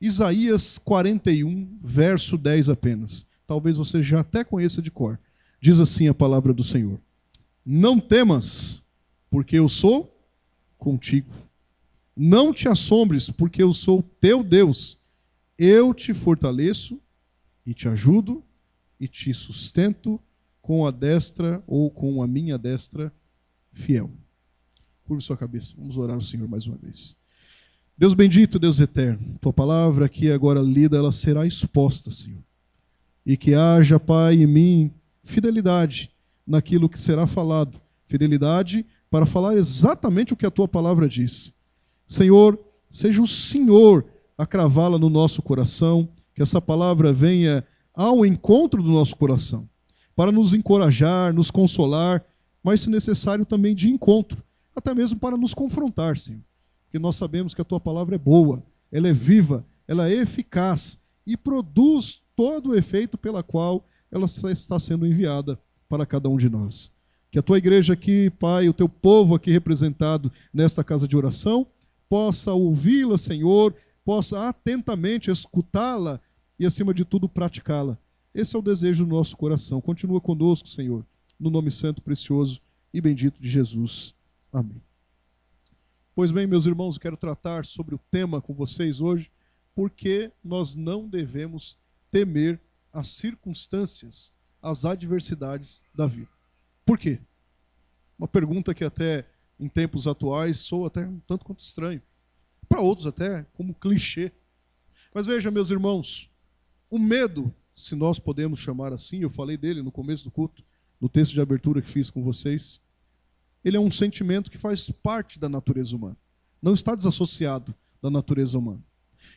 Isaías 41, verso 10 apenas. Talvez você já até conheça de cor. Diz assim a palavra do Senhor: não temas, porque eu sou contigo. Não te assombres, porque eu sou teu Deus. Eu te fortaleço e te ajudo e te sustento com a destra ou com a minha destra fiel. Curve sua cabeça. Vamos orar ao Senhor mais uma vez. Deus bendito, Deus eterno, tua palavra aqui agora lida, ela será exposta, Senhor. E que haja, Pai, em mim fidelidade naquilo que será falado. Fidelidade para falar exatamente o que a tua palavra diz. Senhor, seja o Senhor a cravá-la no nosso coração, que essa palavra venha ao encontro do nosso coração, para nos encorajar, nos consolar, mas se necessário também de encontro, até mesmo para nos confrontar, Senhor. Porque nós sabemos que a tua palavra é boa, ela é viva, ela é eficaz e produz todo o efeito pela qual ela está sendo enviada para cada um de nós. Que a tua igreja aqui, Pai, o teu povo aqui representado nesta casa de oração, possa ouvi-la, Senhor, possa atentamente escutá-la e, acima de tudo, praticá-la. Esse é o desejo do nosso coração. Continua conosco, Senhor, no nome santo, precioso e bendito de Jesus. Amém. Pois bem, meus irmãos, eu quero tratar sobre o tema com vocês hoje, porque nós não devemos temer as circunstâncias, as adversidades da vida. Por quê? Uma pergunta que até em tempos atuais soa até um tanto quanto estranho. Para outros até como clichê. Mas veja, meus irmãos, o medo, se nós podemos chamar assim, eu falei dele no começo do culto, no texto de abertura que fiz com vocês, ele é um sentimento que faz parte da natureza humana. Não está desassociado da natureza humana.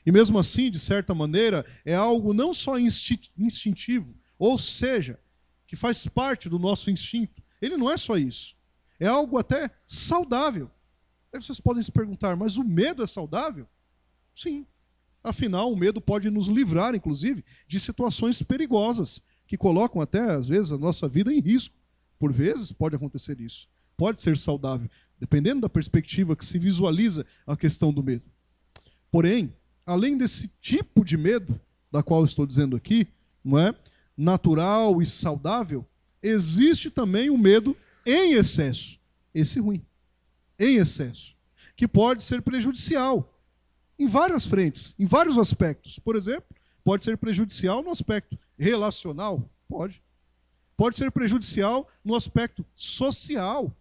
E mesmo assim, de certa maneira, é algo não só instintivo, ou seja, que faz parte do nosso instinto. Ele não é só isso. É algo até saudável. Aí vocês podem se perguntar, mas o medo é saudável? Sim. Afinal, o medo pode nos livrar, inclusive, de situações perigosas, que colocam até, às vezes, a nossa vida em risco. Por vezes, pode acontecer isso. Pode ser saudável, dependendo da perspectiva que se visualiza a questão do medo. Porém, além desse tipo de medo, da qual eu estou dizendo aqui, não é? Natural e saudável, existe também o medo em excesso, esse ruim, em excesso, que pode ser prejudicial em várias frentes, em vários aspectos. Por exemplo, pode ser prejudicial no aspecto relacional, pode. Pode ser prejudicial no aspecto social,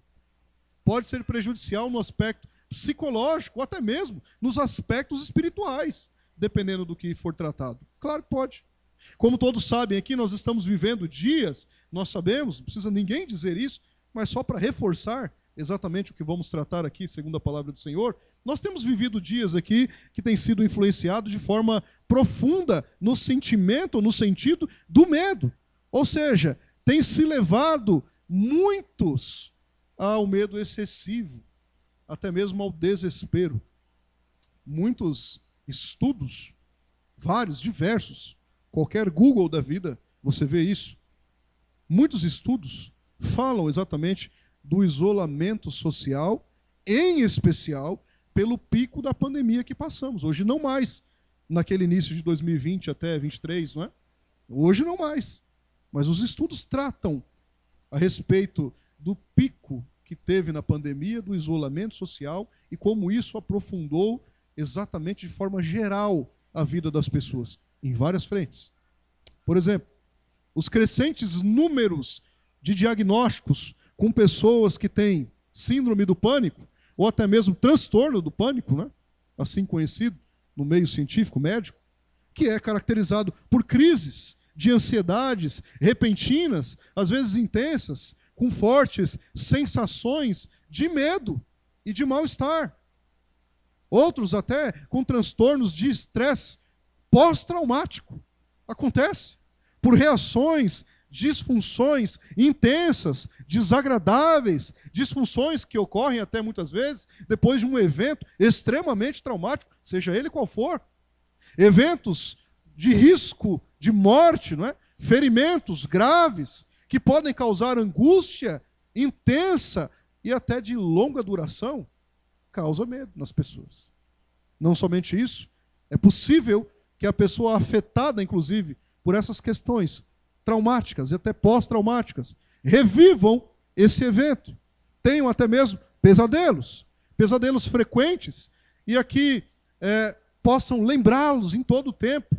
pode ser prejudicial no aspecto psicológico, ou até mesmo nos aspectos espirituais, dependendo do que for tratado. Claro que pode. Como todos sabem aqui, nós estamos vivendo dias, nós sabemos, não precisa ninguém dizer isso, mas só para reforçar exatamente o que vamos tratar aqui, segundo a palavra do Senhor, nós temos vivido dias aqui que têm sido influenciados de forma profunda no sentimento, no sentido do medo. Ou seja, tem se levado muitos ao medo excessivo, até mesmo ao desespero. Muitos estudos, vários, diversos, qualquer Google da vida, você vê isso. Muitos estudos falam exatamente do isolamento social, em especial pelo pico da pandemia que passamos. Hoje não mais, naquele início de 2020 até 2023, não é? Hoje não mais. Mas os estudos tratam a respeito do pico que teve na pandemia, do isolamento social e como isso aprofundou exatamente de forma geral a vida das pessoas, em várias frentes. Por exemplo, os crescentes números de diagnósticos com pessoas que têm síndrome do pânico, ou até mesmo transtorno do pânico, né? Assim conhecido no meio científico médico, que é caracterizado por crises de ansiedades repentinas, às vezes intensas, com fortes sensações de medo e de mal-estar. Outros até com transtornos de estresse pós-traumático. Acontece por reações, disfunções intensas, desagradáveis, disfunções que ocorrem até muitas vezes depois de um evento extremamente traumático, seja ele qual for. Eventos de risco de morte, não é? Ferimentos graves que podem causar angústia intensa e até de longa duração, causa medo nas pessoas. Não somente isso, é possível que a pessoa afetada, inclusive, por essas questões traumáticas e até pós-traumáticas, revivam esse evento. Tenham até mesmo pesadelos frequentes, e aqui possam lembrá-los em todo o tempo.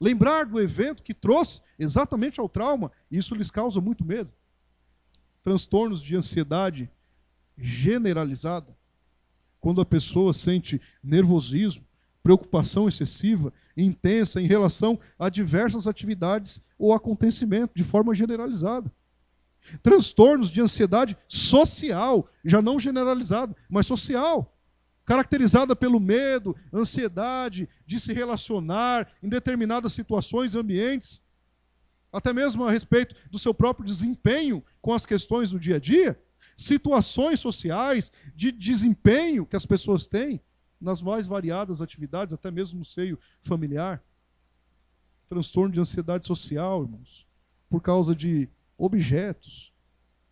Lembrar do evento que trouxe exatamente ao trauma, e isso lhes causa muito medo. Transtornos de ansiedade generalizada, quando a pessoa sente nervosismo, preocupação excessiva, intensa em relação a diversas atividades ou acontecimentos, de forma generalizada. Transtornos de ansiedade social, já não generalizada, mas social, caracterizada pelo medo, ansiedade de se relacionar em determinadas situações e ambientes, até mesmo a respeito do seu próprio desempenho com as questões do dia a dia, situações sociais de desempenho que as pessoas têm nas mais variadas atividades, até mesmo no seio familiar. Transtorno de ansiedade social, irmãos, por causa de objetos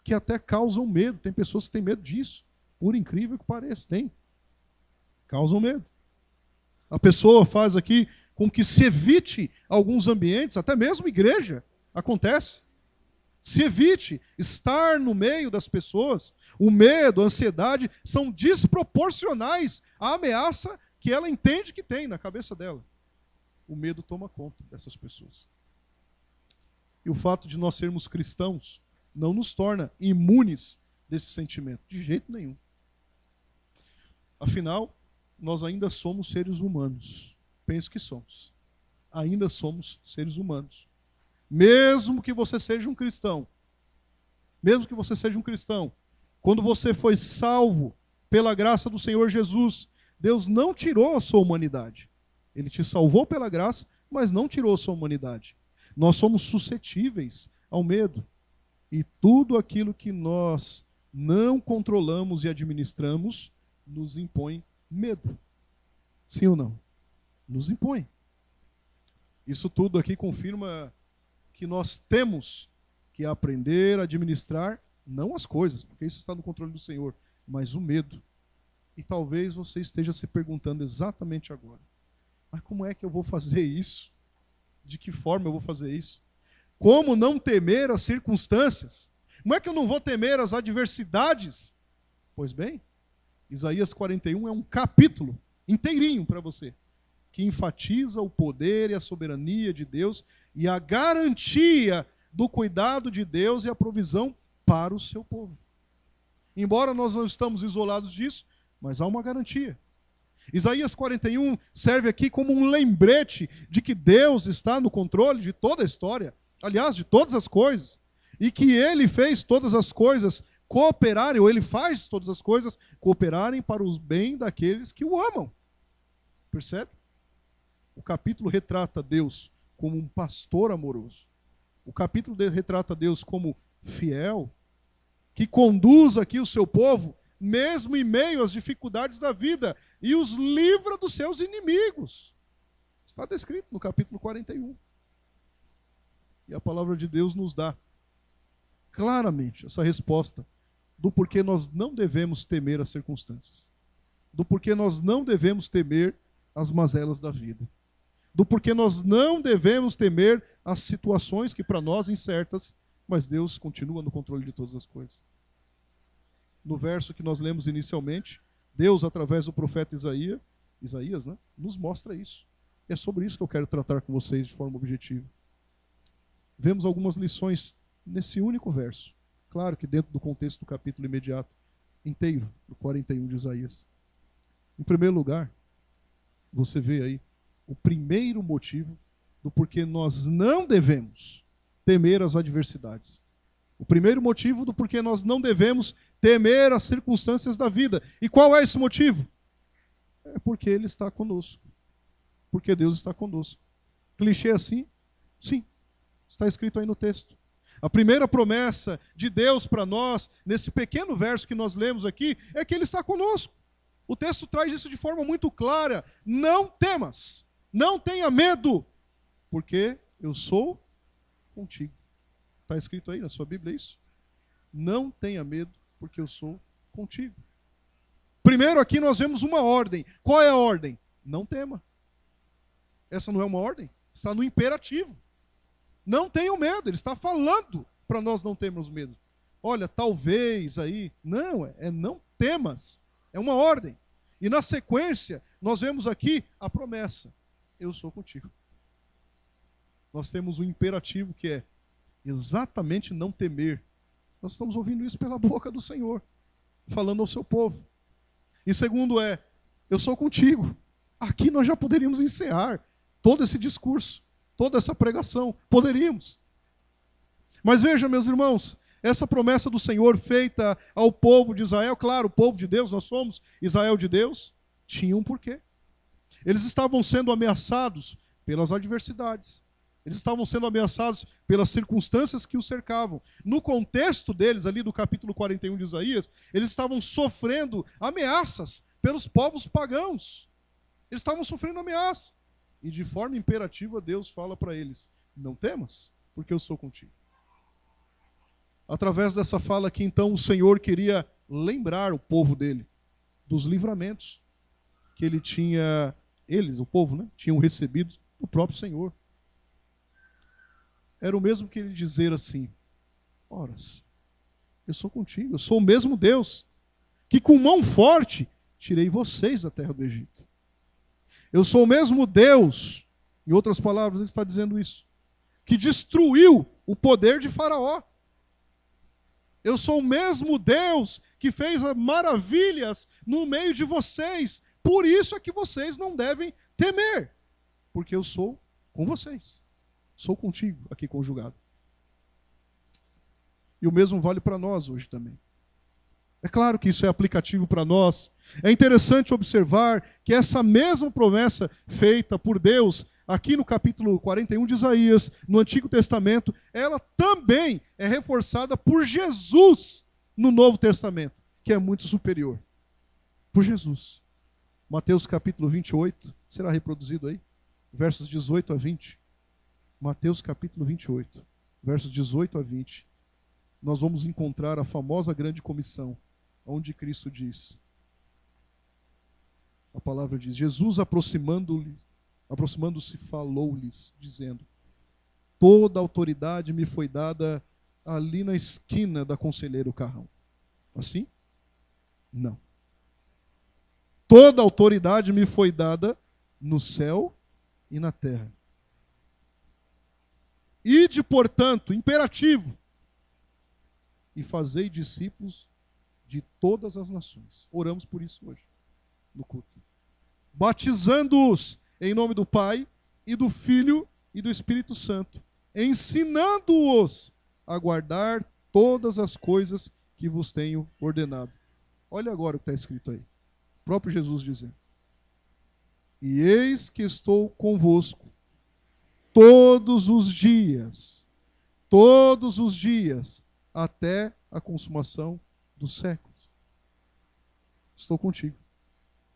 que até causam medo. Tem pessoas que têm medo disso, por incrível que pareça, tem. Causam medo. A pessoa faz aqui com que se evite alguns ambientes, até mesmo igreja, acontece. Se evite estar no meio das pessoas. O medo, a ansiedade são desproporcionais à ameaça que ela entende que tem na cabeça dela. O medo toma conta dessas pessoas. E o fato de nós sermos cristãos não nos torna imunes desse sentimento, de jeito nenhum. Afinal, nós ainda somos seres humanos. Penso que somos. Ainda somos seres humanos. Mesmo que você seja um cristão, quando você foi salvo pela graça do Senhor Jesus, Deus não tirou a sua humanidade. Ele te salvou pela graça, mas não tirou a sua humanidade. Nós somos suscetíveis ao medo. E tudo aquilo que nós não controlamos e administramos nos impõe medo. Sim ou não? Nos impõe. Isso tudo aqui confirma que nós temos que aprender a administrar, não as coisas, porque isso está no controle do Senhor, mas o medo. E talvez você esteja se perguntando exatamente agora: mas como é que eu vou fazer isso? De que forma eu vou fazer isso? Como não temer as circunstâncias? Como é que eu não vou temer as adversidades? Pois bem, Isaías 41 é um capítulo inteirinho para você, que enfatiza o poder e a soberania de Deus e a garantia do cuidado de Deus e a provisão para o seu povo. Embora nós não estamos isolados disso, mas há uma garantia. Isaías 41 serve aqui como um lembrete de que Deus está no controle de toda a história, aliás, de todas as coisas, e que Ele fez todas as coisas cooperarem, ou Ele faz todas as coisas cooperarem para o bem daqueles que o amam. Percebe? O capítulo retrata Deus como um pastor amoroso. O capítulo retrata Deus como fiel, que conduz aqui o seu povo, mesmo em meio às dificuldades da vida, e os livra dos seus inimigos. Está descrito no capítulo 41. E a palavra de Deus nos dá claramente essa resposta do porquê nós não devemos temer as circunstâncias, do porquê nós não devemos temer as mazelas da vida, do porquê nós não devemos temer as situações que para nós incertas, mas Deus continua no controle de todas as coisas. No verso que nós lemos inicialmente, Deus, através do profeta Isaías, nos mostra isso. E é sobre isso que eu quero tratar com vocês de forma objetiva. Vemos algumas lições nesse único verso. Claro que dentro do contexto do capítulo imediato, inteiro, do 41 de Isaías. Em primeiro lugar, você vê aí o primeiro motivo do porquê nós não devemos temer as adversidades. O primeiro motivo do porquê nós não devemos temer as circunstâncias da vida. E qual é esse motivo? É porque Ele está conosco. Porque Deus está conosco. Clichê assim? Sim. Está escrito aí no texto. A primeira promessa de Deus para nós, nesse pequeno verso que nós lemos aqui, é que Ele está conosco. O texto traz isso de forma muito clara. Não temas, não tenha medo, porque eu sou contigo. Está escrito aí na sua Bíblia isso? Não tenha medo, porque eu sou contigo. Primeiro aqui nós vemos uma ordem. Qual é a ordem? Não tema. Essa não é uma ordem? Está no imperativo. Não tenham medo. Ele está falando para nós não termos medo. Olha, talvez aí. Não, é não temas. É uma ordem. E na sequência, nós vemos aqui a promessa. Eu sou contigo. Nós temos um imperativo que é exatamente não temer. Nós estamos ouvindo isso pela boca do Senhor, falando ao seu povo. E segundo é, eu sou contigo. Aqui nós já poderíamos encerrar todo esse discurso, toda essa pregação. Poderíamos. Mas veja, meus irmãos, essa promessa do Senhor feita ao povo de Israel, claro, o povo de Deus, nós somos Israel de Deus, tinha um porquê. Eles estavam sendo ameaçados pelas adversidades. Eles estavam sendo ameaçados pelas circunstâncias que os cercavam. No contexto deles, ali do capítulo 41 de Isaías, eles estavam sofrendo ameaças pelos povos pagãos. Eles estavam sofrendo ameaça. E de forma imperativa, Deus fala para eles, não temas, porque eu sou contigo. Através dessa fala aqui, então, o Senhor queria lembrar o povo dele dos livramentos que ele tinha, eles, o povo, né, tinham recebido do próprio Senhor. Era o mesmo que ele dizer assim, horas, eu sou contigo, eu sou o mesmo Deus, que com mão forte tirei vocês da terra do Egito. Eu sou o mesmo Deus, em outras palavras ele está dizendo isso, que destruiu o poder de Faraó. Eu sou o mesmo Deus que fez maravilhas no meio de vocês. Por isso é que vocês não devem temer, porque eu sou com vocês. Sou contigo, aqui conjugado. E o mesmo vale para nós hoje também. É claro que isso é aplicativo para nós. É interessante observar que essa mesma promessa feita por Deus, aqui no capítulo 41 de Isaías, no Antigo Testamento, ela também é reforçada por Jesus no Novo Testamento, que é muito superior. Por Jesus. Mateus capítulo 28, será reproduzido aí? Versos 18 a 20. Mateus capítulo 28, versos 18 a 20. Nós vamos encontrar a famosa grande comissão, onde Cristo diz, a palavra diz, Jesus aproximando-se falou-lhes, dizendo, toda autoridade me foi dada ali na esquina da Conselheiro Carrão. Assim? Não. Toda autoridade me foi dada no céu e na terra. Ide, portanto, imperativo, e fazei discípulos de todas as nações. Oramos por isso hoje, no culto. Batizando-os em nome do Pai, e do Filho, e do Espírito Santo, ensinando-os a guardar todas as coisas que vos tenho ordenado. Olha agora o que está escrito aí. O próprio Jesus dizendo. E eis que estou convosco todos os dias, até a consumação dos séculos. Estou contigo.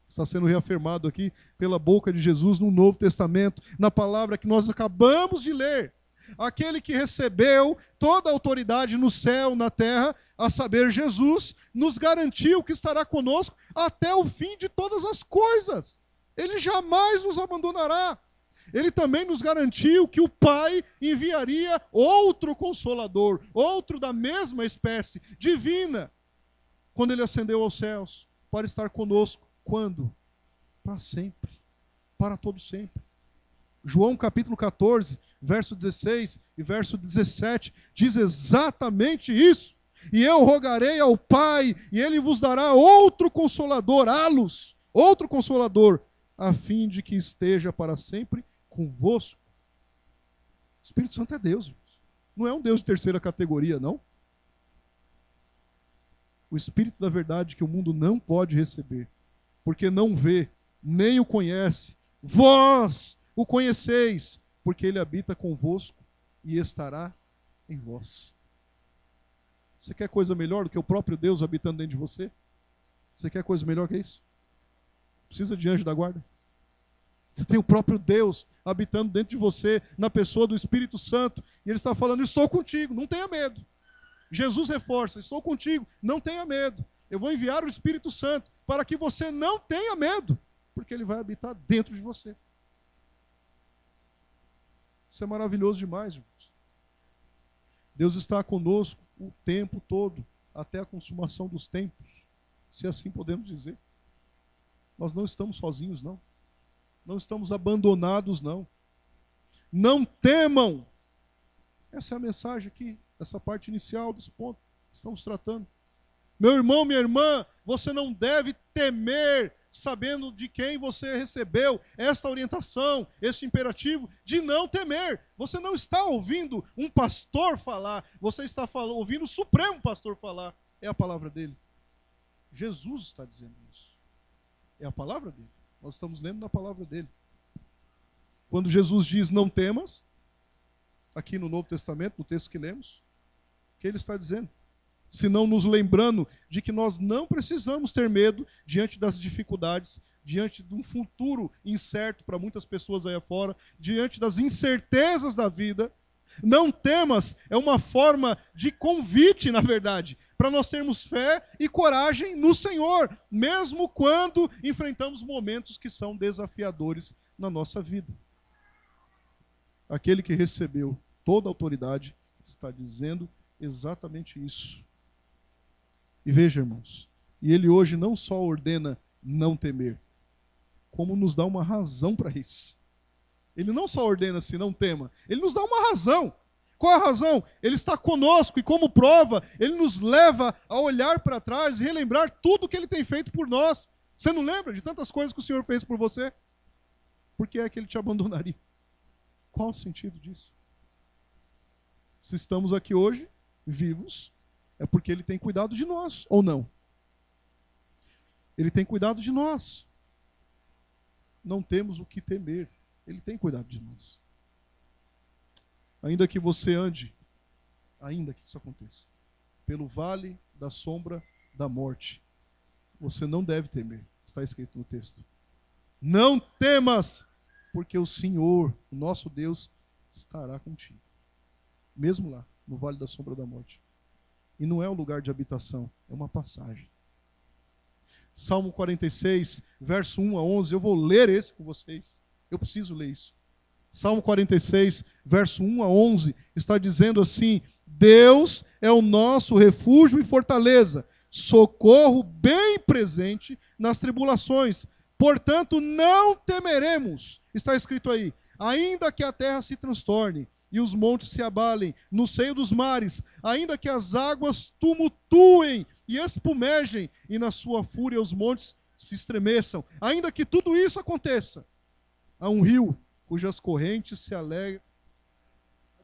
Está sendo reafirmado aqui pela boca de Jesus no Novo Testamento, na palavra que nós acabamos de ler. Aquele que recebeu toda a autoridade no céu, na terra, a saber, Jesus, nos garantiu que estará conosco até o fim de todas as coisas. Ele jamais nos abandonará. Ele também nos garantiu que o Pai enviaria outro Consolador, outro da mesma espécie, divina, quando ele ascendeu aos céus, para estar conosco. Quando? Para sempre. Para todo sempre. João capítulo 14, verso 16 e verso 17, diz exatamente isso. E eu rogarei ao Pai, e Ele vos dará outro Consolador, halos, outro Consolador, a fim de que esteja para sempre convosco. O Espírito Santo é Deus, irmãos. Não é um Deus de terceira categoria, não. O Espírito da verdade que o mundo não pode receber, porque não vê, nem o conhece. Vós o conheceis, porque ele habita convosco e estará em vós. Você quer coisa melhor do que o próprio Deus habitando dentro de você? Você quer coisa melhor que isso? Precisa de anjo da guarda? Você tem o próprio Deus habitando dentro de você, na pessoa do Espírito Santo, e ele está falando, estou contigo, não tenha medo. Jesus reforça: estou contigo, não tenha medo. Eu vou enviar o Espírito Santo para que você não tenha medo, porque ele vai habitar dentro de você. Isso é maravilhoso demais, irmãos. Deus está conosco o tempo todo, até a consumação dos tempos, se assim podemos dizer. Nós não estamos sozinhos, não. Não estamos abandonados, não. Não temam. Essa é a mensagem aqui, essa parte inicial desse ponto que estamos tratando. Meu irmão, minha irmã, você não deve temer, sabendo de quem você recebeu esta orientação, este imperativo de não temer. Você não está ouvindo um pastor falar, você está ouvindo o Supremo Pastor falar. É a palavra dele. Jesus está dizendo isso. É a palavra dele. Nós estamos lendo na palavra dele. Quando Jesus diz não temas, aqui no Novo Testamento, no texto que lemos, o que ele está dizendo? Senão nos lembrando de que nós não precisamos ter medo diante das dificuldades, diante de um futuro incerto para muitas pessoas aí afora, diante das incertezas da vida. Não temas é uma forma de convite, na verdade, para nós termos fé e coragem no Senhor, mesmo quando enfrentamos momentos que são desafiadores na nossa vida. Aquele que recebeu toda a autoridade está dizendo exatamente isso. E veja, irmãos, e ele hoje não só ordena não temer, como nos dá uma razão para isso. Ele não só ordena assim, não tema, ele nos dá uma razão. Qual a razão? Ele está conosco e como prova, ele nos leva a olhar para trás e relembrar tudo que ele tem feito por nós. Você não lembra de tantas coisas que o Senhor fez por você? Por que é que ele te abandonaria? Qual o sentido disso? Se estamos aqui hoje, vivos, é porque ele tem cuidado de nós, ou não? Ele tem cuidado de nós. Não temos o que temer. Ele tem cuidado de nós. Ainda que você ande, ainda que isso aconteça, pelo vale da sombra da morte, você não deve temer. Está escrito no texto. Não temas, porque o Senhor, o nosso Deus, estará contigo. Mesmo lá, no vale da sombra da morte. E não é um lugar de habitação, é uma passagem. Salmo 46, verso 1 a 11, eu vou ler esse com vocês. Eu preciso ler isso. Salmo 46, verso 1 a 11, está dizendo assim: Deus é o nosso refúgio e fortaleza, socorro bem presente nas tribulações. Portanto, não temeremos, está escrito aí, ainda que a terra se transtorne e os montes se abalem no seio dos mares, ainda que as águas tumultuem e espumejem e na sua fúria os montes se estremeçam, ainda que tudo isso aconteça, há um rio cujas correntes se alegram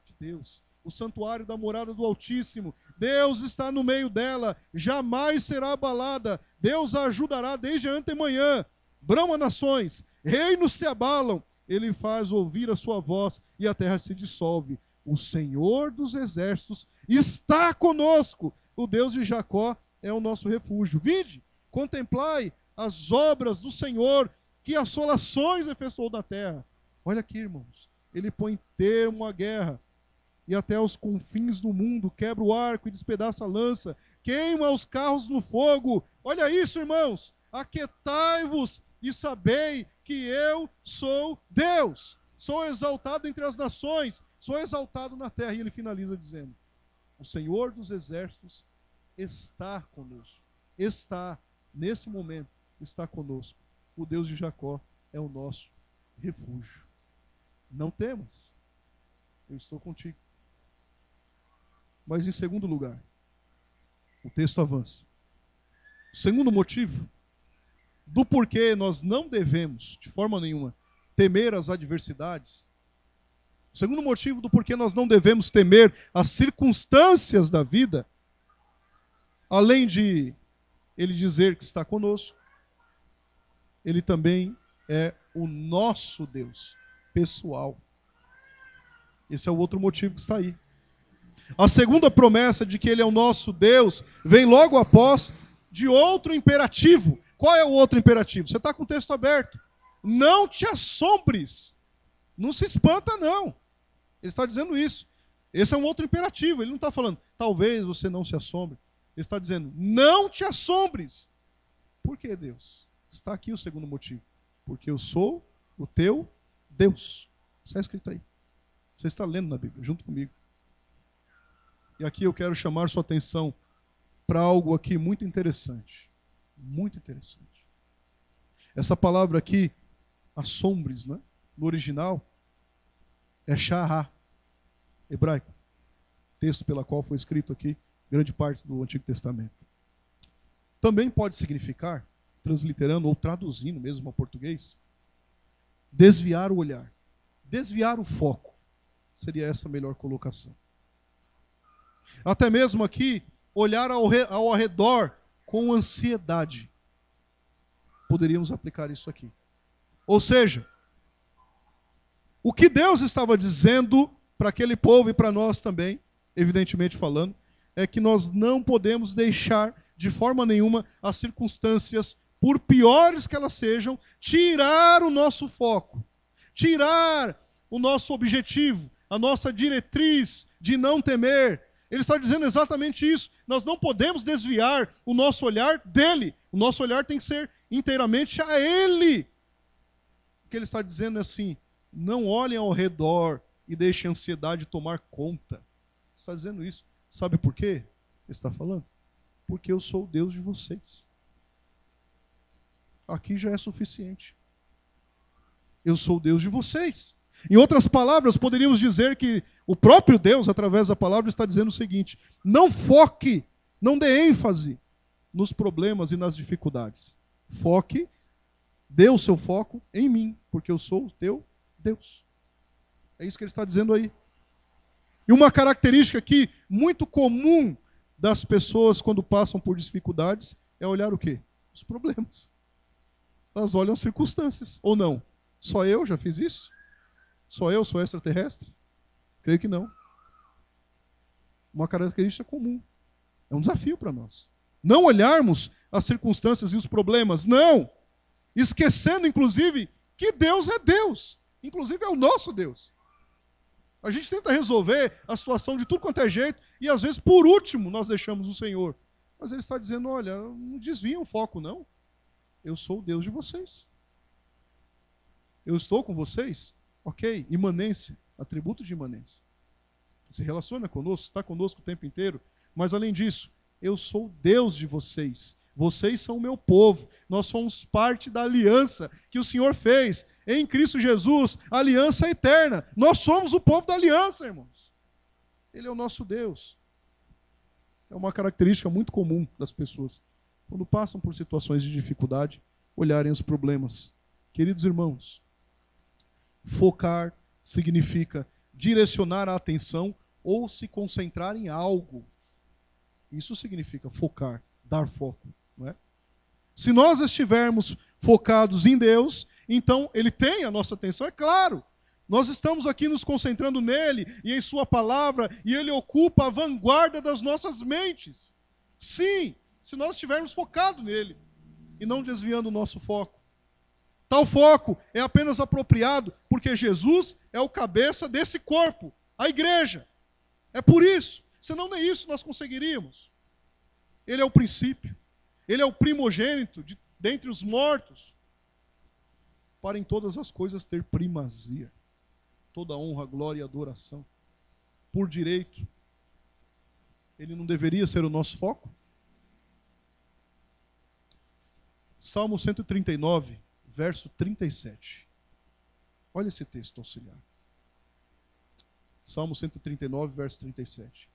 de Deus. O santuário da morada do Altíssimo, Deus está no meio dela, jamais será abalada, Deus a ajudará desde a antemanhã. Brama nações, reinos se abalam, ele faz ouvir a sua voz e a terra se dissolve. O Senhor dos exércitos está conosco, o Deus de Jacó é o nosso refúgio. Vinde, contemplai as obras do Senhor, que assolações efetuou na terra. Olha aqui, irmãos, ele põe termo à guerra, e até os confins do mundo, quebra o arco e despedaça a lança, queima os carros no fogo. Olha isso, irmãos, aquietai-vos e sabei que eu sou Deus, sou exaltado entre as nações, sou exaltado na terra. E ele finaliza dizendo: o Senhor dos exércitos está conosco, está, nesse momento, está conosco. O Deus de Jacó é o nosso refúgio. Não temas, eu estou contigo. Mas em segundo lugar, o texto avança. O segundo motivo do porquê nós não devemos, de forma nenhuma, temer as adversidades. O segundo motivo do porquê nós não devemos temer as circunstâncias da vida, além de ele dizer que está conosco, ele também é o nosso Deus pessoal. Esse é o outro motivo que está aí. A segunda promessa de que ele é o nosso Deus vem logo após de outro imperativo. Qual é o outro imperativo? Você está com o texto aberto. Não te assombres. Não se espanta, não. Ele está dizendo isso. Esse é um outro imperativo. Ele não está falando, talvez você não se assombre. Ele está dizendo, não te assombres. Por que, Deus? Está aqui o segundo motivo. Porque eu sou o teu Deus. Está escrito aí. Você está lendo na Bíblia, junto comigo. E aqui eu quero chamar sua atenção para algo aqui muito interessante. Muito interessante. Essa palavra aqui, assombres, né? No original, é shahá, hebraico. Texto pela qual foi escrito aqui grande parte do Antigo Testamento. Também pode significar, transliterando ou traduzindo mesmo ao português, desviar o olhar, desviar o foco. Seria essa a melhor colocação. Até mesmo aqui, olhar ao redor com ansiedade. Poderíamos aplicar isso aqui. Ou seja, o que Deus estava dizendo para aquele povo e para nós também, evidentemente falando, é que nós não podemos deixar de forma nenhuma as circunstâncias, por piores que elas sejam, tirar o nosso foco, tirar o nosso objetivo, a nossa diretriz de não temer. Ele está dizendo exatamente isso. Nós não podemos desviar o nosso olhar dele. O nosso olhar tem que ser inteiramente a ele. O que ele está dizendo é assim, não olhem ao redor e deixem a ansiedade tomar conta. Ele está dizendo isso. Sabe por quê? Ele está falando. Porque eu sou o Deus de vocês. Aqui já é suficiente. Eu sou o Deus de vocês. Em outras palavras, poderíamos dizer que o próprio Deus, através da palavra, está dizendo o seguinte: não foque, não dê ênfase nos problemas e nas dificuldades. Foque, dê o seu foco em mim, porque eu sou o teu Deus. É isso que ele está dizendo aí. E uma característica aqui muito comum das pessoas quando passam por dificuldades é olhar o quê? Os problemas. Elas olham as circunstâncias, ou não? Só eu já fiz isso? Só eu sou extraterrestre? Creio que não. Uma característica comum. É um desafio para nós. Não olharmos as circunstâncias e os problemas, não. Esquecendo, inclusive, que Deus é Deus. Inclusive é o nosso Deus. A gente tenta resolver a situação de tudo quanto é jeito e às vezes, por último, nós deixamos o Senhor. Mas ele está dizendo, olha, não desviem o foco, não. Eu sou o Deus de vocês. Eu estou com vocês. Ok, imanência, atributo de imanência. Se relaciona conosco, está conosco o tempo inteiro. Mas além disso, eu sou Deus de vocês. Vocês são o meu povo. Nós somos parte da aliança que o Senhor fez em Cristo Jesus, aliança eterna. Nós somos o povo da aliança, irmãos. Ele é o nosso Deus. É uma característica muito comum das pessoas, quando passam por situações de dificuldade, olharem os problemas. Queridos irmãos, focar significa direcionar a atenção ou se concentrar em algo. Isso significa focar, dar foco, não é? Se nós estivermos focados em Deus, então Ele tem a nossa atenção, é claro. Nós estamos aqui nos concentrando nele e em sua palavra, e Ele ocupa a vanguarda das nossas mentes. Sim, se nós estivermos focados nele e não desviando o nosso foco. Tal foco é apenas apropriado porque Jesus é o cabeça desse corpo, a igreja. É por isso, senão nem isso nós conseguiríamos. Ele é o princípio, ele é o primogênito dentre os mortos, para em todas as coisas ter primazia, toda honra, glória e adoração. Por direito, ele não deveria ser o nosso foco? Salmo 139, verso 37. Olha esse texto auxiliar. Salmo 139, verso 37.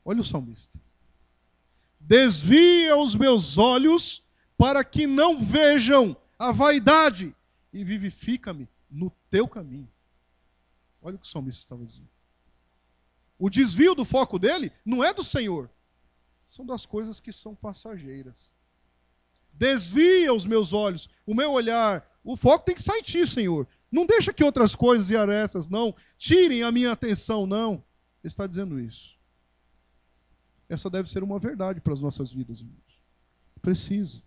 Olha o salmista. Desvia os meus olhos para que não vejam a vaidade e vivifica-me no teu caminho. Olha o que o salmista estava dizendo. O desvio do foco dele não é do Senhor. São das coisas que são passageiras. Desvia os meus olhos, o meu olhar. O foco tem que estar em ti, Senhor. Não deixa que outras coisas e arestas, não, tirem a minha atenção, não. Ele está dizendo isso. Essa deve ser uma verdade para as nossas vidas, irmãos. Precisa.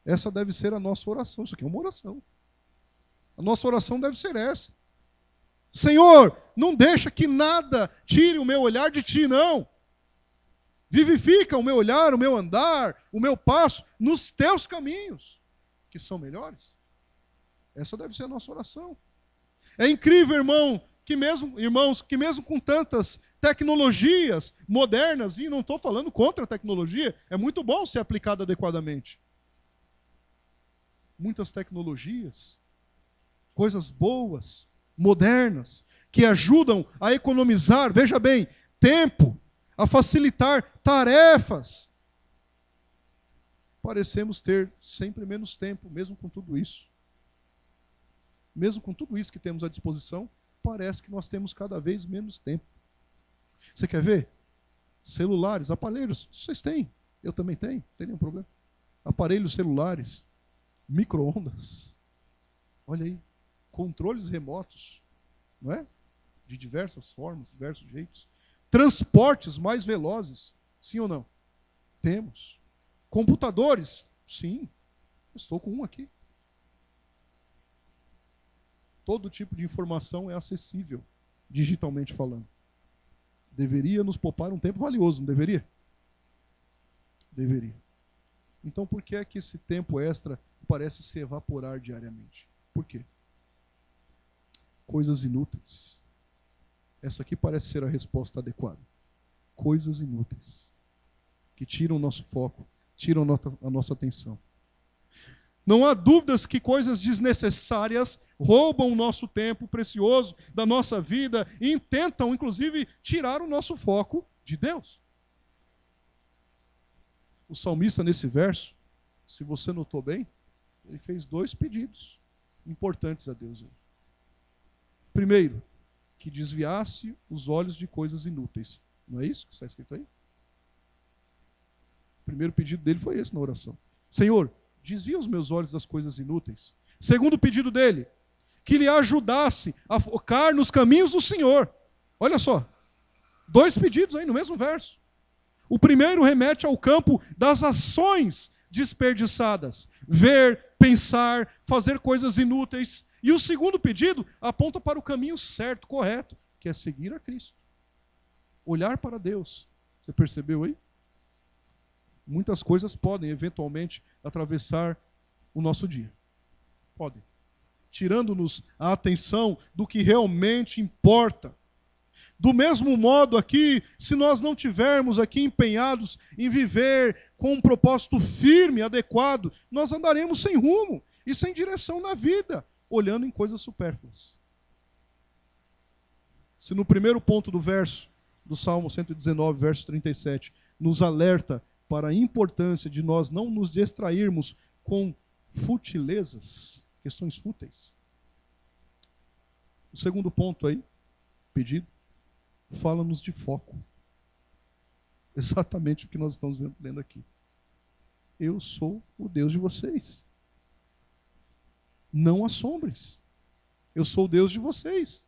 Essa deve ser a nossa oração. Isso aqui é uma oração. A nossa oração deve ser essa. Senhor, não deixa que nada tire o meu olhar de ti, não. Vivifica o meu olhar, o meu andar, o meu passo nos teus caminhos, que são melhores. Essa deve ser a nossa oração. É incrível, irmãos, que mesmo com tantas tecnologias modernas, e não estou falando contra a tecnologia, é muito bom ser aplicada adequadamente. Muitas tecnologias, coisas boas, modernas, que ajudam a economizar, veja bem, tempo, a facilitar tarefas. Parecemos ter sempre menos tempo, mesmo com tudo isso. Mesmo com tudo isso que temos à disposição, parece que nós temos cada vez menos tempo. Você quer ver? Celulares, aparelhos, vocês têm. Eu também tenho, não tem nenhum problema. Aparelhos celulares, micro-ondas. Olha aí, controles remotos, não é? De diversas formas, diversos jeitos. Transportes mais velozes, sim ou não? Temos. Computadores, sim. Estou com um aqui. Todo tipo de informação é acessível, digitalmente falando. Deveria nos poupar um tempo valioso, não deveria? Deveria. Então por que é que esse tempo extra parece se evaporar diariamente? Por quê? Coisas inúteis. Essa aqui parece ser a resposta adequada. Coisas inúteis. Que tiram o nosso foco, tiram a nossa atenção. Não há dúvidas que coisas desnecessárias roubam o nosso tempo precioso da nossa vida e tentam, inclusive, tirar o nosso foco de Deus. O salmista, nesse verso, se você notou bem, ele fez 2 pedidos importantes a Deus. Primeiro, que desviasse os olhos de coisas inúteis. Não é isso que está escrito aí? O primeiro pedido dele foi esse na oração. Senhor, desvia os meus olhos das coisas inúteis. Segundo pedido dele, que lhe ajudasse a focar nos caminhos do Senhor. Olha só, 2 pedidos aí no mesmo verso. O primeiro remete ao campo das ações desperdiçadas. Ver, pensar, fazer coisas inúteis. E o segundo pedido aponta para o caminho certo, correto, que é seguir a Cristo. Olhar para Deus. Você percebeu aí? Muitas coisas podem, eventualmente, atravessar o nosso dia. Podem. Tirando-nos a atenção do que realmente importa. Do mesmo modo aqui, se nós não tivermos aqui empenhados em viver com um propósito firme, adequado, nós andaremos sem rumo e sem direção na vida, olhando em coisas supérfluas. Se no primeiro ponto do verso, do Salmo 119, verso 37, nos alerta para a importância de nós não nos distrairmos com futilezas, questões fúteis. O segundo ponto aí, pedido, fala-nos de foco. Exatamente o que nós estamos lendo aqui. Eu sou o Deus de vocês. Não assombres. Eu sou o Deus de vocês.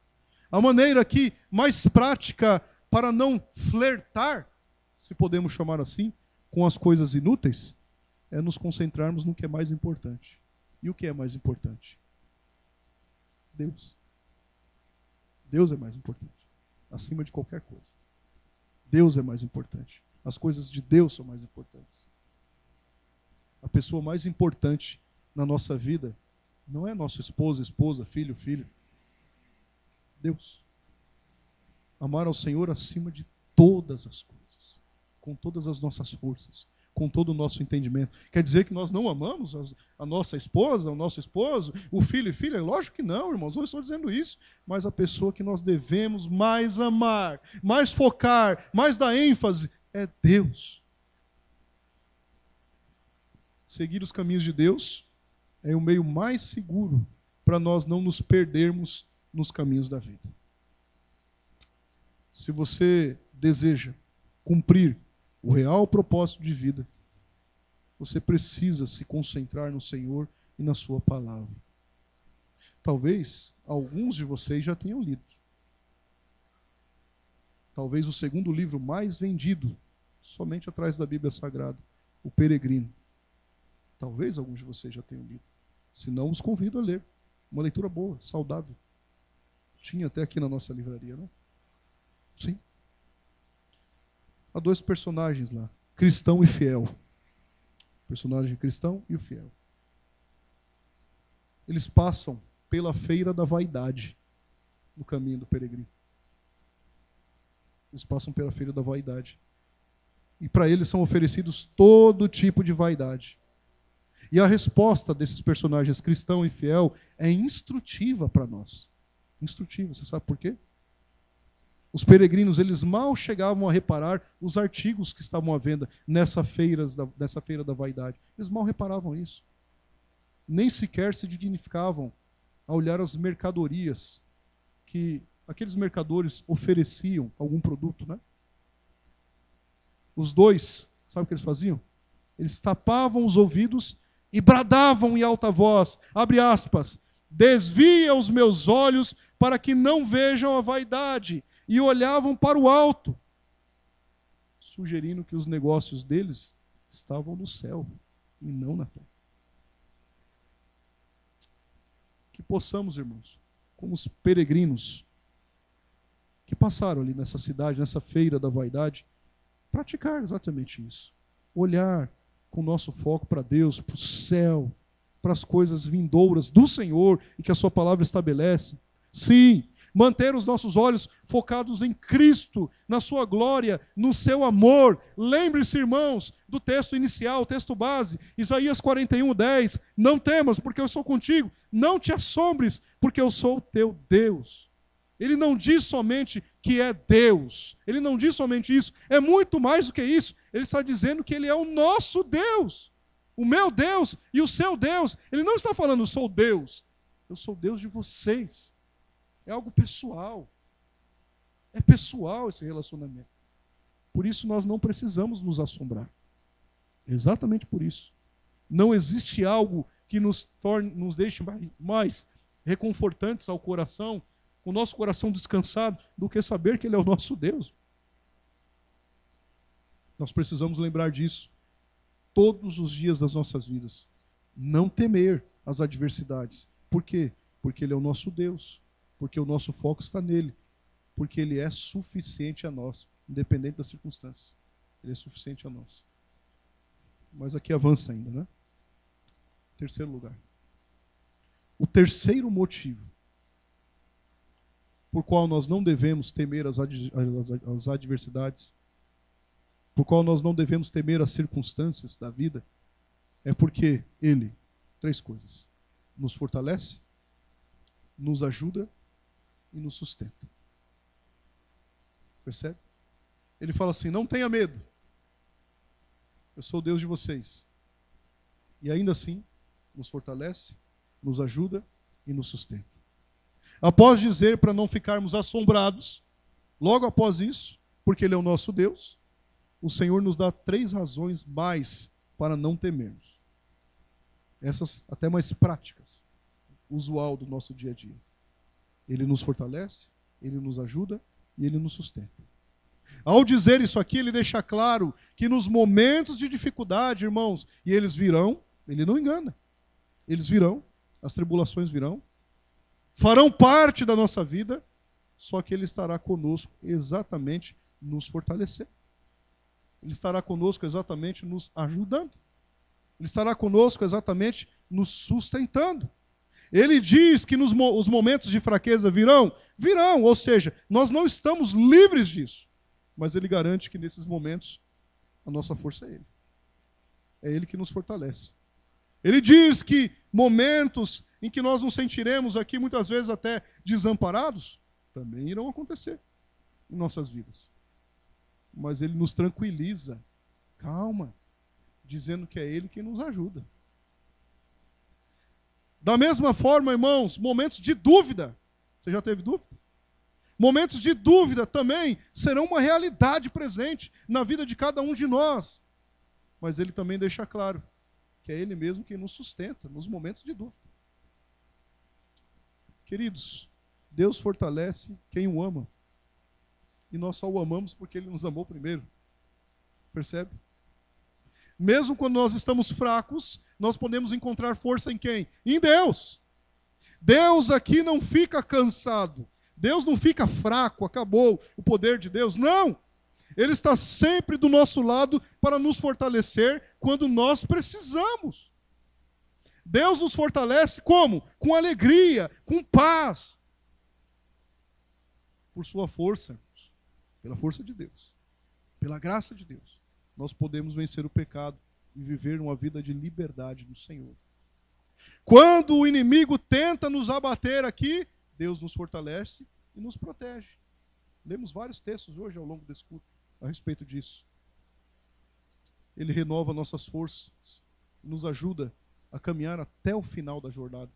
A maneira aqui mais prática para não flertar, se podemos chamar assim, com as coisas inúteis, é nos concentrarmos no que é mais importante. E o que é mais importante? Deus. Deus é mais importante, acima de qualquer coisa. Deus é mais importante. As coisas de Deus são mais importantes. A pessoa mais importante na nossa vida não é nosso esposo, esposa, filho, filha. Deus. Amar ao Senhor acima de todas as coisas, com todas as nossas forças, com todo o nosso entendimento. Quer dizer que nós não amamos a nossa esposa, o nosso esposo, o filho e filha? Lógico que não, irmãos, não estou dizendo isso. Mas a pessoa que nós devemos mais amar, mais focar, mais dar ênfase, é Deus. Seguir os caminhos de Deus é o meio mais seguro para nós não nos perdermos nos caminhos da vida. Se você deseja cumprir o real propósito de vida, você precisa se concentrar no Senhor e na sua palavra. Talvez alguns de vocês já tenham lido. Talvez o segundo livro mais vendido, somente atrás da Bíblia Sagrada, O Peregrino. Talvez alguns de vocês já tenham lido. Se não, os convido a ler. Uma leitura boa, saudável. Tinha até aqui na nossa livraria, não? Sim. Há dois personagens lá, cristão e fiel. O personagem cristão e o fiel. Eles passam pela feira da vaidade no caminho do peregrino. Eles passam pela feira da vaidade. E para eles são oferecidos todo tipo de vaidade. E a resposta desses personagens cristão e fiel é instrutiva para nós. Instrutiva, você sabe por quê? Os peregrinos, eles mal chegavam a reparar os artigos que estavam à venda nessa feira da vaidade. Eles mal reparavam isso. Nem sequer se dignificavam a olhar as mercadorias que aqueles mercadores ofereciam, algum produto, né? Os dois, sabe o que eles faziam? Eles tapavam os ouvidos e bradavam em alta voz, abre aspas, desvia os meus olhos para que não vejam a vaidade, e olhavam para o alto, sugerindo que os negócios deles estavam no céu e não na terra. Que possamos, irmãos, como os peregrinos que passaram ali nessa cidade, nessa feira da vaidade, praticar exatamente isso. Olhar com o nosso foco para Deus, para o céu, para as coisas vindouras do Senhor e que a sua palavra estabelece. Sim, manter os nossos olhos focados em Cristo, na sua glória, no seu amor. Lembre-se, irmãos, do texto inicial, o texto base, Isaías 41:10. Não temas, porque eu sou contigo. Não te assombres, porque eu sou o teu Deus. Ele não diz somente que é Deus. Ele não diz somente isso. É muito mais do que isso. Ele está dizendo que Ele é o nosso Deus. O meu Deus e o seu Deus. Ele não está falando, eu sou Deus. Eu sou Deus de vocês. É algo pessoal. É pessoal esse relacionamento. Por isso nós não precisamos nos assombrar. Exatamente por isso. Não existe algo que nos deixe mais reconfortantes ao coração, com o nosso coração descansado, do que saber que Ele é o nosso Deus. Nós precisamos lembrar disso todos os dias das nossas vidas. Não temer as adversidades. Por quê? Porque Ele é o nosso Deus. Porque o nosso foco está nele. Porque Ele é suficiente a nós, independente das circunstâncias. Ele é suficiente a nós. Mas aqui avança ainda, né? Terceiro lugar. O terceiro motivo por qual nós não devemos temer as adversidades, por qual nós não devemos temer as circunstâncias da vida, é porque Ele, três coisas, nos fortalece, nos ajuda e nos sustenta. Percebe? Ele fala assim, não tenha medo, eu sou o Deus de vocês. E ainda assim, nos fortalece, nos ajuda e nos sustenta. Após dizer para não ficarmos assombrados, logo após isso, porque Ele é o nosso Deus, o Senhor nos dá três razões mais para não temermos. Essas até mais práticas, usual do nosso dia a dia. Ele nos fortalece, Ele nos ajuda e Ele nos sustenta. Ao dizer isso aqui, Ele deixa claro que nos momentos de dificuldade, irmãos, e eles virão, Ele não engana, eles virão, as tribulações virão, farão parte da nossa vida, só que Ele estará conosco exatamente nos fortalecer. Ele estará conosco exatamente nos ajudando. Ele estará conosco exatamente nos sustentando. Ele diz que os momentos de fraqueza virão? Virão, ou seja, nós não estamos livres disso. Mas Ele garante que nesses momentos a nossa força é Ele. É Ele que nos fortalece. Ele diz que momentos em que nós nos sentiremos aqui, muitas vezes até desamparados, também irão acontecer em nossas vidas. Mas Ele nos tranquiliza, calma, dizendo que é Ele quem nos ajuda. Da mesma forma, irmãos, momentos de dúvida. Você já teve dúvida? Momentos de dúvida também serão uma realidade presente na vida de cada um de nós. Mas Ele também deixa claro que é Ele mesmo quem nos sustenta nos momentos de dúvida. Queridos, Deus fortalece quem o ama. E nós só o amamos porque Ele nos amou primeiro. Percebe? Mesmo quando nós estamos fracos, nós podemos encontrar força em quem? Em Deus. Deus aqui não fica cansado. Deus não fica fraco, acabou o poder de Deus. Não! Ele está sempre do nosso lado para nos fortalecer quando nós precisamos. Deus nos fortalece como? Com alegria, com paz. Por sua força, irmãos. Pela força de Deus. Pela graça de Deus. Nós podemos vencer o pecado e viver uma vida de liberdade no Senhor. Quando o inimigo tenta nos abater aqui, Deus nos fortalece e nos protege. Lemos vários textos hoje ao longo desse culto a respeito disso. Ele renova nossas forças, nos ajuda a caminhar até o final da jornada,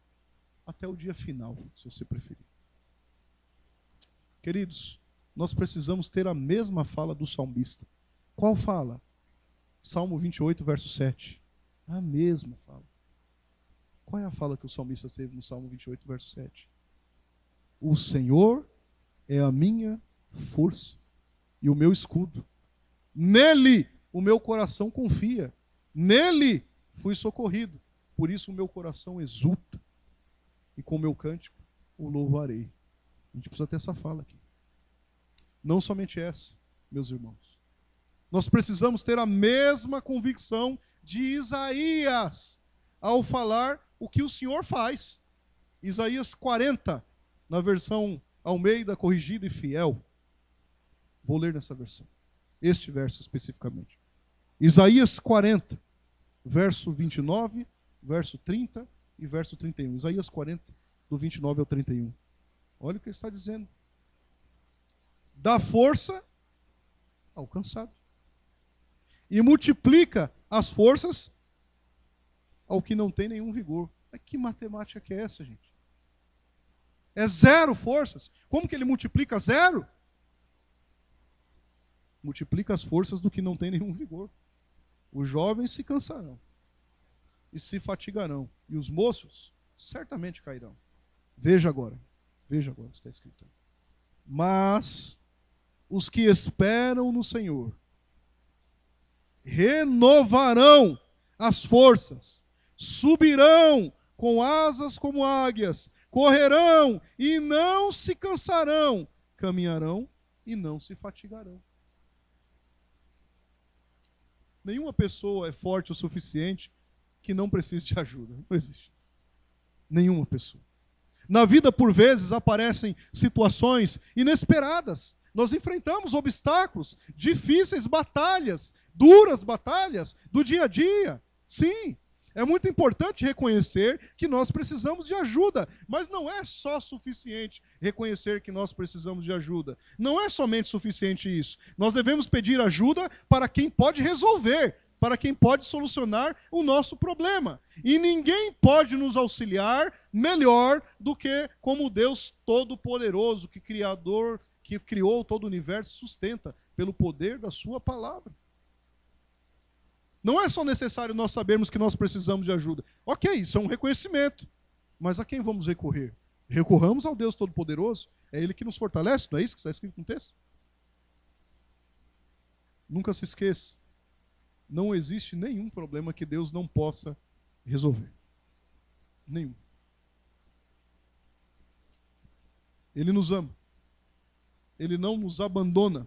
até o dia final, se você preferir. Queridos, nós precisamos ter a mesma fala do salmista. Qual fala? Salmo 28, verso 7. A mesma fala. Qual é a fala que o salmista teve no Salmo 28, verso 7? O Senhor é a minha força e o meu escudo. Nele o meu coração confia. Nele fui socorrido. Por isso o meu coração exulta. E com o meu cântico o louvarei. A gente precisa ter essa fala aqui. Não somente essa, meus irmãos. Nós precisamos ter a mesma convicção de Isaías ao falar o que o Senhor faz. Isaías 40, na versão Almeida, corrigida e fiel. Vou ler nessa versão. Este verso especificamente. Isaías 40, verso 29, verso 30 e verso 31. Isaías 40, do 29 ao 31. Olha o que ele está dizendo. Dá força ao cansado. E multiplica as forças ao que não tem nenhum vigor. Mas que matemática que é essa, gente? É zero forças. Como que ele multiplica zero? Multiplica as forças do que não tem nenhum vigor. Os jovens se cansarão e se fatigarão. E os moços certamente cairão. Veja agora o que está escrito. Mas os que esperam no Senhor renovarão as forças, subirão com asas como águias, correrão e não se cansarão, caminharão e não se fatigarão. Nenhuma pessoa é forte o suficiente que não precise de ajuda. Não existe isso. Nenhuma pessoa. Na vida, por vezes, aparecem situações inesperadas. Nós enfrentamos obstáculos, difíceis batalhas, duras batalhas do dia a dia. Sim, é muito importante reconhecer que nós precisamos de ajuda, mas não é só suficiente reconhecer que nós precisamos de ajuda. Não é somente suficiente isso. Nós devemos pedir ajuda para quem pode resolver, para quem pode solucionar o nosso problema. E ninguém pode nos auxiliar melhor do que como Deus Todo-Poderoso, que criou todo o universo, sustenta pelo poder da sua palavra. Não é só necessário nós sabermos que nós precisamos de ajuda. Ok, isso é um reconhecimento. Mas a quem vamos recorrer? Recorramos ao Deus Todo-Poderoso. É Ele que nos fortalece, não é isso que está escrito no texto? Nunca se esqueça. Não existe nenhum problema que Deus não possa resolver. Nenhum. Ele nos ama. Ele não nos abandona.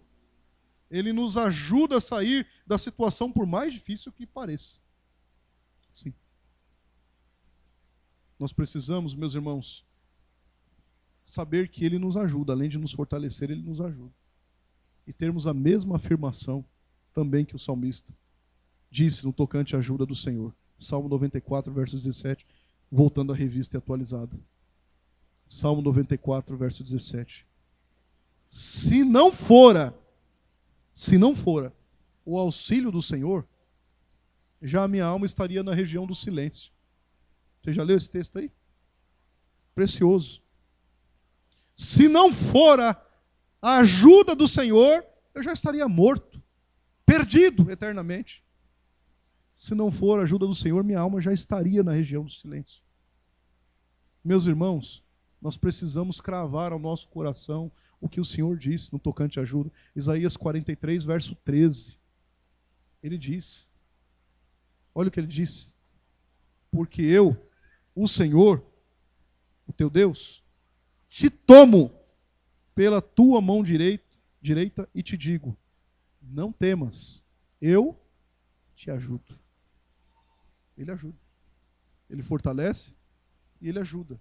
Ele nos ajuda a sair da situação, por mais difícil que pareça. Sim. Nós precisamos, meus irmãos, saber que Ele nos ajuda. Além de nos fortalecer, Ele nos ajuda. E termos a mesma afirmação também que o salmista disse no tocante à ajuda do Senhor. Salmo 94, verso 17, voltando à revista atualizada. Salmo 94, verso 17. Se não fora o auxílio do Senhor, já a minha alma estaria na região do silêncio. Você já leu esse texto aí? Precioso. Se não fora a ajuda do Senhor, eu já estaria morto, perdido eternamente. Se não for a ajuda do Senhor, minha alma já estaria na região do silêncio. Meus irmãos, nós precisamos cravar ao nosso coração o que o Senhor disse no tocante à ajuda. Isaías 43, verso 13. Ele diz, olha o que ele disse. Porque eu, o Senhor, o teu Deus, te tomo pela tua mão direita e te digo, não temas, eu te ajudo. Ele ajuda. Ele fortalece e ele ajuda.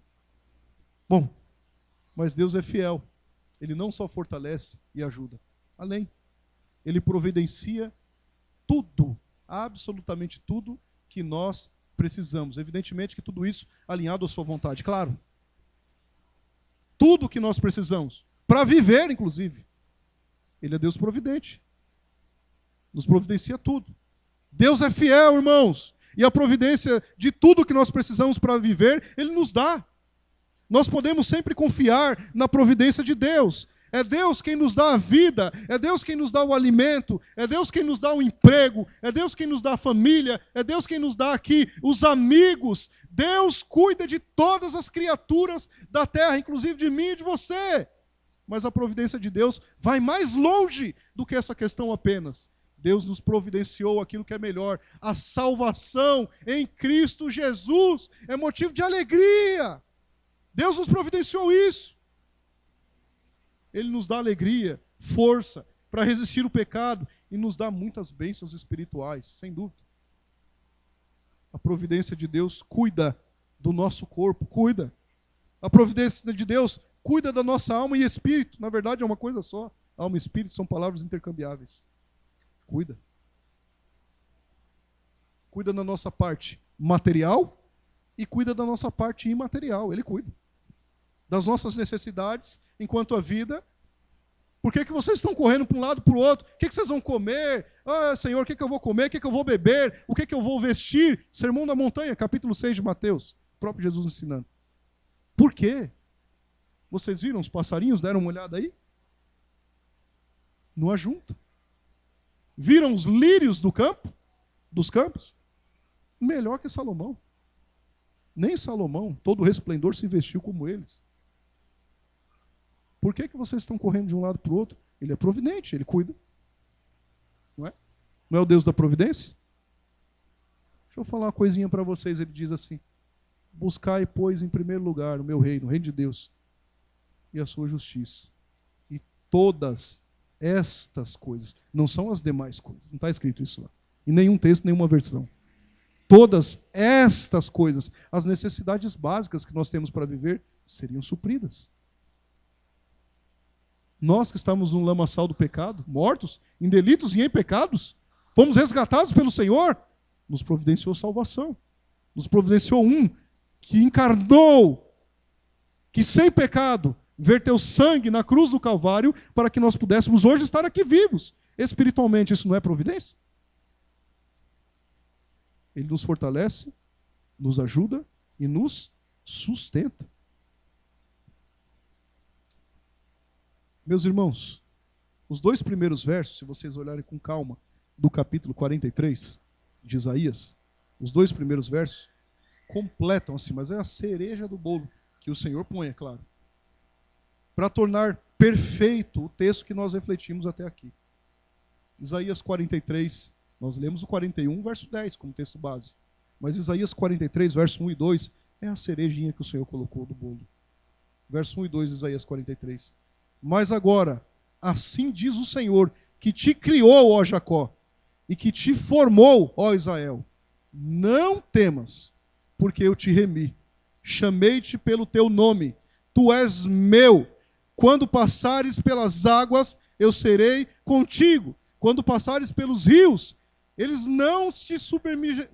Bom, mas Deus é fiel. Ele não só fortalece e ajuda, além. Ele providencia tudo, absolutamente tudo que nós precisamos. Evidentemente que tudo isso alinhado à sua vontade, claro. Tudo que nós precisamos, para viver, inclusive. Ele é Deus providente. Nos providencia tudo. Deus é fiel, irmãos. E a providência de tudo que nós precisamos para viver, Ele nos dá. Nós podemos sempre confiar na providência de Deus. É Deus quem nos dá a vida, é Deus quem nos dá o alimento, é Deus quem nos dá o emprego, é Deus quem nos dá a família, é Deus quem nos dá aqui os amigos. Deus cuida de todas as criaturas da terra, inclusive de mim e de você. Mas a providência de Deus vai mais longe do que essa questão apenas. Deus nos providenciou aquilo que é melhor. A salvação em Cristo Jesus é motivo de alegria. Deus nos providenciou isso. Ele nos dá alegria, força para resistir o pecado e nos dá muitas bênçãos espirituais, sem dúvida. A providência de Deus cuida do nosso corpo, cuida. A providência de Deus cuida da nossa alma e espírito. Na verdade é uma coisa só. Alma e espírito são palavras intercambiáveis. Cuida. Cuida da nossa parte material e cuida da nossa parte imaterial. Ele cuida das nossas necessidades enquanto a vida. Por que vocês estão correndo para um lado para o outro? O que vocês vão comer? Ah, Senhor, o que eu vou comer? O que eu vou beber? O que eu vou vestir? Sermão da Montanha, capítulo 6 de Mateus. O próprio Jesus ensinando. Por quê? Vocês viram os passarinhos? Deram uma olhada aí? Não ajunta. Viram os lírios do campo? Dos campos? Melhor que Salomão. Nem Salomão, todo o resplendor, se vestiu como eles. Por que vocês estão correndo de um lado para o outro? Ele é providente, ele cuida. Não é? Não é o Deus da providência? Deixa eu falar uma coisinha para vocês. Ele diz assim: buscai, pois, em primeiro lugar o meu reino, o reino de Deus, e a sua justiça. E todas estas coisas, não são as demais coisas, não está escrito isso lá. Em nenhum texto, nenhuma versão. Todas estas coisas, as necessidades básicas que nós temos para viver, seriam supridas. Nós que estamos no lamaçal do pecado, mortos em delitos e em pecados, fomos resgatados pelo Senhor, nos providenciou salvação. Nos providenciou um que encarnou, que sem pecado, verteu sangue na cruz do Calvário para que nós pudéssemos hoje estar aqui vivos. Espiritualmente, isso não é providência? Ele nos fortalece, nos ajuda e nos sustenta. Meus irmãos, os dois primeiros versos, se vocês olharem com calma, do capítulo 43 de Isaías, os dois primeiros versos completam assim, mas é a cereja do bolo que o Senhor põe, é claro, para tornar perfeito o texto que nós refletimos até aqui. Isaías 43, nós lemos o 41, verso 10 como texto base, mas Isaías 43, verso 1 e 2 é a cerejinha que o Senhor colocou do bolo. Verso 1 e 2 de Isaías 43. Mas agora, assim diz o Senhor, que te criou, ó Jacó, e que te formou, ó Israel. Não temas, porque eu te remi. Chamei-te pelo teu nome. Tu és meu. Quando passares pelas águas, eu serei contigo. Quando passares pelos rios, eles não te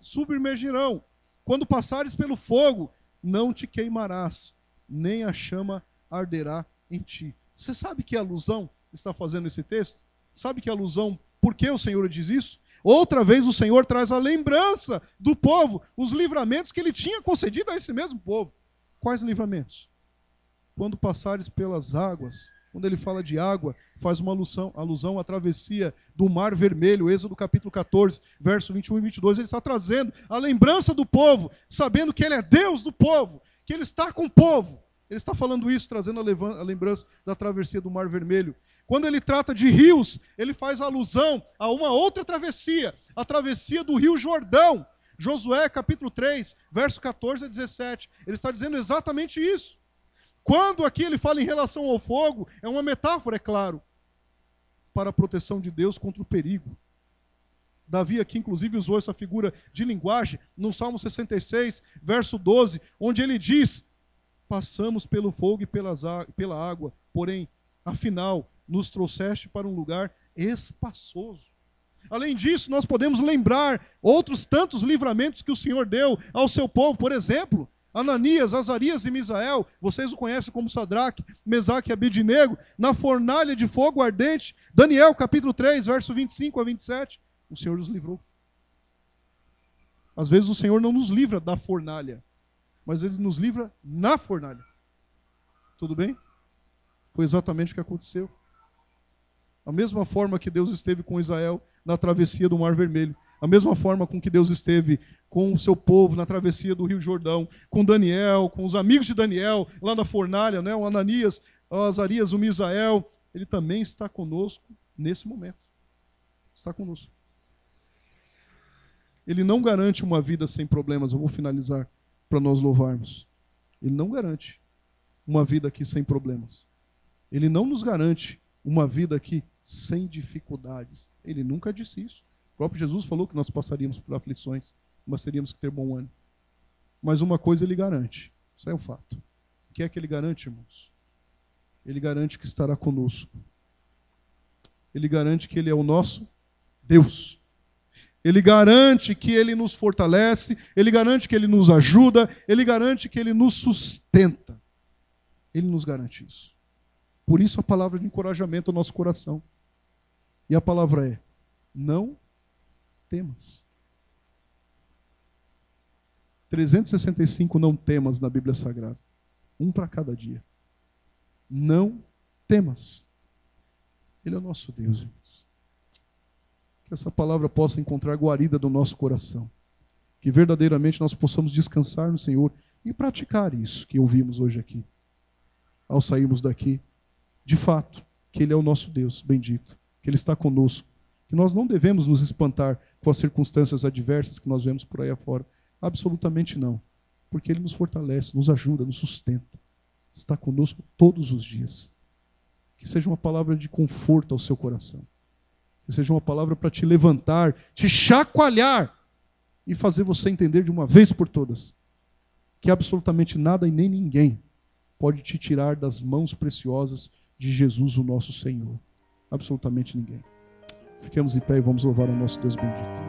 submergirão. Quando passares pelo fogo, não te queimarás, nem a chama arderá em ti. Você sabe que alusão está fazendo esse texto? Sabe que alusão, por que o Senhor diz isso? Outra vez o Senhor traz a lembrança do povo, os livramentos que ele tinha concedido a esse mesmo povo. Quais livramentos? Quando passares pelas águas, quando ele fala de água, faz uma alusão à travessia do Mar Vermelho, Êxodo capítulo 14, verso 21 e 22. Ele está trazendo a lembrança do povo, sabendo que ele é Deus do povo, que ele está com o povo. Ele está falando isso, trazendo a lembrança da travessia do Mar Vermelho. Quando ele trata de rios, ele faz alusão a uma outra travessia, a travessia do Rio Jordão. Josué, capítulo 3, verso 14 a 17. Ele está dizendo exatamente isso. Quando aqui ele fala em relação ao fogo, é uma metáfora, é claro. para a proteção de Deus contra o perigo. Davi aqui, inclusive, usou essa figura de linguagem no Salmo 66, verso 12, onde ele diz: passamos pelo fogo e pela água, porém, afinal, nos trouxeste para um lugar espaçoso. Além disso, nós podemos lembrar outros tantos livramentos que o Senhor deu ao seu povo. Por exemplo, Ananias, Azarias e Misael, vocês o conhecem como Sadraque, Mesaque e Abednego, na fornalha de fogo ardente. Daniel, capítulo 3, verso 25 a 27, o Senhor os livrou. Às vezes o Senhor não nos livra da fornalha, mas Ele nos livra na fornalha. Tudo bem? Foi exatamente o que aconteceu. A mesma forma que Deus esteve com Israel na travessia do Mar Vermelho, a mesma forma com que Deus esteve com o seu povo na travessia do Rio Jordão, com Daniel, com os amigos de Daniel, lá na fornalha, né? O Ananias, o Azarias, o Misael, Ele também está conosco nesse momento. Está conosco. Ele não garante uma vida sem problemas. Eu vou finalizar para nós louvarmos. Ele não garante uma vida aqui sem problemas. Ele não nos garante uma vida aqui sem dificuldades. Ele nunca disse isso. O próprio Jesus falou que nós passaríamos por aflições, mas teríamos que ter bom ânimo. Mas uma coisa Ele garante. Isso é um fato. O que é que Ele garante, irmãos? Ele garante que estará conosco. Ele garante que Ele é o nosso Deus. Ele garante que Ele nos fortalece, Ele garante que Ele nos ajuda, Ele garante que Ele nos sustenta. Ele nos garante isso. Por isso a palavra de encorajamento ao nosso coração. E a palavra é: não temas. 365 não temas na Bíblia Sagrada. Um para cada dia. Não temas. Ele é o nosso Deus, irmãos. Que essa palavra possa encontrar guarida no nosso coração. Que verdadeiramente nós possamos descansar no Senhor e praticar isso que ouvimos hoje aqui. Ao sairmos daqui, de fato, que Ele é o nosso Deus bendito, que Ele está conosco, que nós não devemos nos espantar com as circunstâncias adversas que nós vemos por aí afora. Absolutamente não. Porque Ele nos fortalece, nos ajuda, nos sustenta. Está conosco todos os dias. Que seja uma palavra de conforto ao seu coração. Que seja uma palavra para te levantar, te chacoalhar e fazer você entender de uma vez por todas que absolutamente nada e nem ninguém pode te tirar das mãos preciosas de Jesus, o nosso Senhor. Absolutamente ninguém. Fiquemos em pé e vamos louvar o nosso Deus bendito.